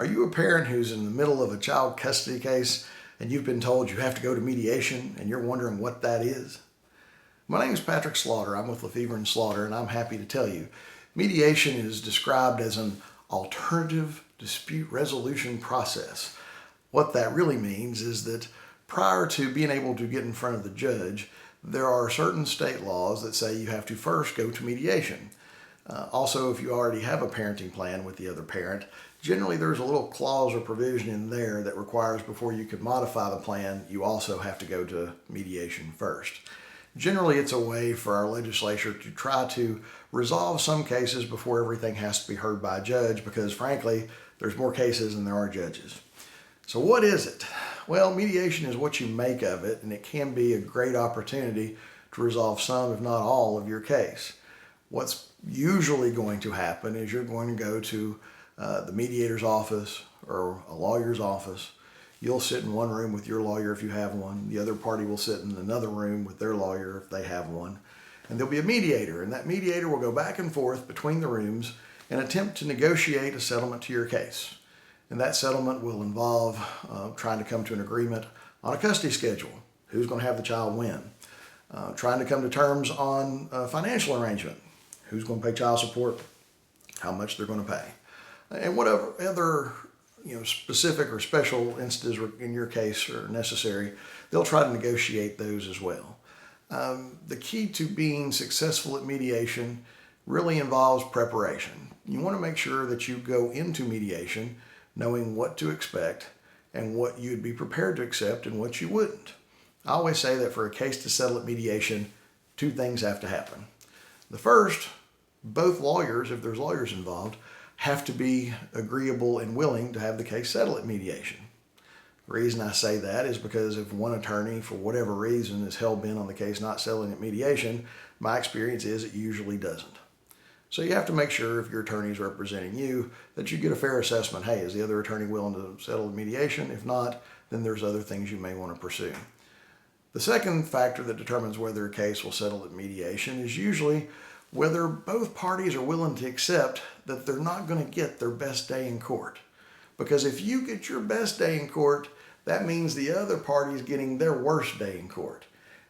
Are you a parent who's in the middle of a child custody case and you've been told you have to go to mediation and you're wondering what that is? My name is Patrick Slaughter. I'm with LaFevor and Slaughter, and I'm happy to tell you mediation is described as an alternative dispute resolution process. What that really means is that prior to being able to get in front of the judge, there are certain state laws that say you have to first go to mediation. Also, if you already have a parenting plan with the other parent, generally there's a little clause or provision in there that requires before you can modify the plan, you also have to go to mediation first. Generally, it's a way for our legislature to try to resolve some cases before everything has to be heard by a judge because, frankly, there's more cases than there are judges. So what is it? Well, mediation is what you make of it, and it can be a great opportunity to resolve some, if not all, of your case. What's usually going to happen is you're going to go to the mediator's office or a lawyer's office. You'll sit in one room with your lawyer if you have one. The other party will sit in another room with their lawyer if they have one. And there'll be a mediator, and that mediator will go back and forth between the rooms and attempt to negotiate a settlement to your case. And that settlement will involve trying to come to an agreement on a custody schedule. Who's going to have the child when? Trying to come to terms on a financial arrangement. Who's going to pay child support? How much they're going to pay? And whatever other specific or special instances in your case are necessary, they'll try to negotiate those as well. The key to being successful at mediation really involves preparation. You want to make sure that you go into mediation knowing what to expect and what you'd be prepared to accept and what you wouldn't. I always say that for a case to settle at mediation, two things have to happen. The first, both lawyers, if there's lawyers involved, have to be agreeable and willing to have the case settle at mediation. The reason I say that is because if one attorney, for whatever reason, is hell-bent on the case not settling at mediation, my experience is it usually doesn't. So you have to make sure if your attorney is representing you that you get a fair assessment. Hey, is the other attorney willing to settle at mediation? If not, then there's other things you may want to pursue. The second factor that determines whether a case will settle at mediation is usually whether both parties are willing to accept that they're not going to get their best day in court. Because if you get your best day in court, that means the other party is getting their worst day in court.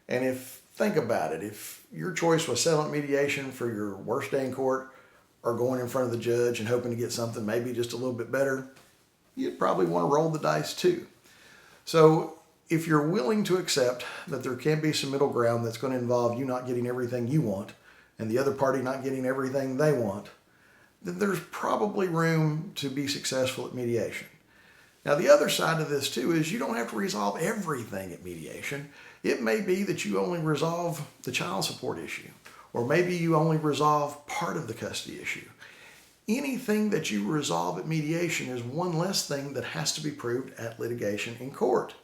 And think about it, if your choice was settlement mediation for your worst day in court or going in front of the judge and hoping to get something maybe just a little bit better, you'd probably want to roll the dice too. So if you're willing to accept that there can be some middle ground that's going to involve you not getting everything you want and the other party not getting everything they want, then there's probably room to be successful at mediation. Now, the other side of this too is you don't have to resolve everything at mediation. It may be that you only resolve the child support issue, or maybe you only resolve part of the custody issue. Anything that you resolve at mediation is one less thing that has to be proved at litigation in court.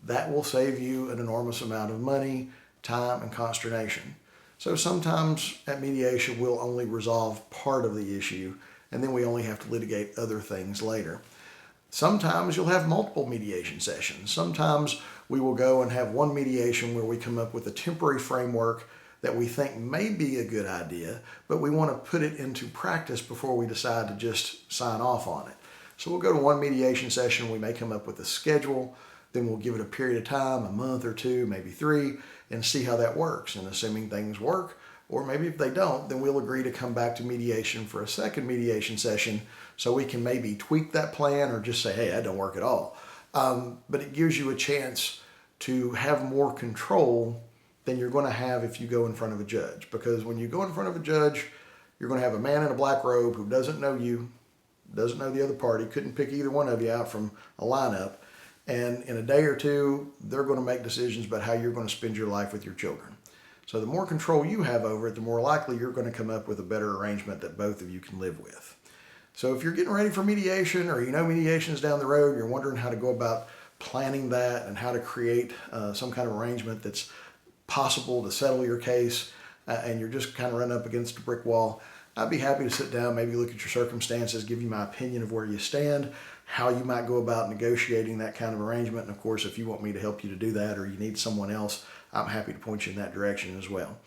That will save you an enormous amount of money, time, and consternation. So sometimes at mediation, we'll only resolve part of the issue, and then we only have to litigate other things later. Sometimes you'll have multiple mediation sessions. Sometimes we will go and have one mediation where we come up with a temporary framework that we think may be a good idea, but we want to put it into practice before we decide to just sign off on it. So we'll go to one mediation session, we may come up with a schedule, then we'll give it a period of time, a month or two, maybe 3, and see how that works. And assuming things work, or maybe if they don't, then we'll agree to come back to mediation for a second mediation session so we can maybe tweak that plan or just say, hey, that don't work at all. But it gives you a chance to have more control than you're going to have if you go in front of a judge. Because when you go in front of a judge, you're going to have a man in a black robe who doesn't know you, doesn't know the other party, couldn't pick either one of you out from a lineup. And in a day or two, they're going to make decisions about how you're going to spend your life with your children. So the more control you have over it, the more likely you're going to come up with a better arrangement that both of you can live with. So if you're getting ready for mediation, or mediation is down the road, you're wondering how to go about planning that and how to create some kind of arrangement that's possible to settle your case, and you're just kind of running up against a brick wall, I'd be happy to sit down, maybe look at your circumstances, give you my opinion of where you stand, how you might go about negotiating that kind of arrangement. And of course, if you want me to help you to do that, or you need someone else, I'm happy to point you in that direction as well.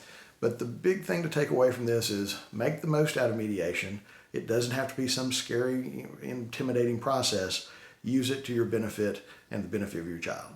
But the big thing to take away from this is make the most out of mediation. It doesn't have to be some scary, intimidating process. Use it to your benefit and the benefit of your child.